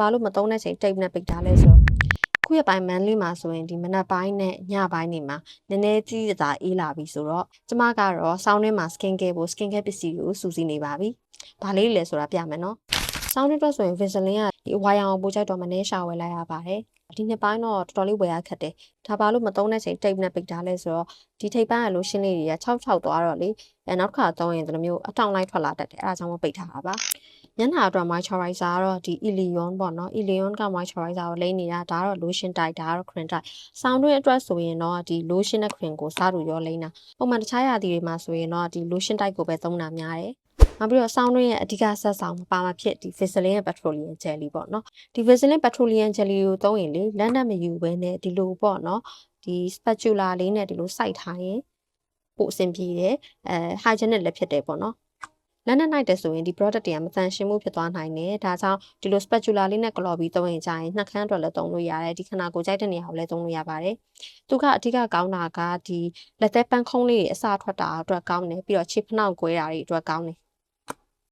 ဘာလို့မသုံးတဲ့ချိန်တိတ်နဲ့ပိတ်ထားလဲဆိုတော့ခုရပိုင်းမန်လေးမှာဆိုရင်ဒီမနက်ပိုင်းနဲ့ညပိုင်းနေမှာနည်းနည်းကြီးတာအေးလာပြီဆိုတော့ကျမကတော့ဆောင်းထဲမှာ skin care ပစ္စည်းကိုစူးစီးနေပါပြီ။ဘာလေးလဲဆိုတာပြမယ်နော်။ဆောင်းအတွက်ဆိုရင် Vaseline ကဒီဝါရောင်ပိုကြိုက်တော့မနေရှာဝယ်လိုက်ရပါတယ်။ဒီနှစ်ပိုင်းတော့တော်တော်လေးဝယ်ရခက်တယ်။ဒါဘာလို့မသုံးတဲ့ချိန်တိတ်နဲ့ပိတ်ထားလဲဆိုတော့ဒီထိပ်ပိုင်းကလို့ရှင်းလေးတွေက6သွားတော့လေနောက်တစ်ခါသုံးရင်ဒီလိုမျိုးအတောင်လိုက်ထွက်လာတတ်တယ်။အဲဒါကြောင့်မပိတ်ထားတာပါ။ညနာအတွက် moisturizer ကတော့ဒီ Elion ပေါ့နော် Elion က moisturizer ကိုလိမ့်နေတာဒါကတော့ lotion type ဒါကတော့ cream type ဆောင်းတွင်းအတွက်ဆိုရင်တော့ဒီ lotion နဲ့ cream ကိုစားတူရောလိမ့်တာပုံမှန်တခြားရာသီတွေမှာဆိုရင်တော့ဒီ lotion type ကိုပဲသုံးတာများတယ်နောက်ပြီးတော့ဆောင်းတွင်းရဲ့အဓိကဆက်ဆောင်ပါမှာဖြစ်ဒီ Vaseline ရဲ့ petroleum jelly ပေါ့နော်ဒီ Vaseline petroleum jelly ကိုသုံးရင်လေလက်နဲ့မယူဘဲနဲ့ဒီလိုပေါ့နော်ဒီ spatula လေးနဲ့ဒီလိုစိုက်ထားရင်ပိုအဆင်ပြေတယ်hygienic လည်းဖြစ်တယ်ပေါ့နော်လက်နဲ့နိုင်တယ်ဆိုရင်ဒီ product တွေကမတန်ရှင်းမှုဖြစ်သွားနိုင်တယ်ဒါကြောင့်ဒီလို spatula လေးနဲ့ glove ပြီးသုံးရင်ကြာရင်နှာခမ်းအတွက်လည်းသုံးလို့ရတယ်ဒီခနာကိုကြိုက်တဲ့နေရာကိုလည်းသုံးလို့ရပါတယ်သူကအဓိကကောင်းတာကဒီလက်သက်ပန်းခုံးလေးတွေအစာထွက်တာအတွက်ကောင်းတယ်ပြီးတော့ခြေဖနှောက်ကွဲတာတွေအတွက်ကောင်းတယ်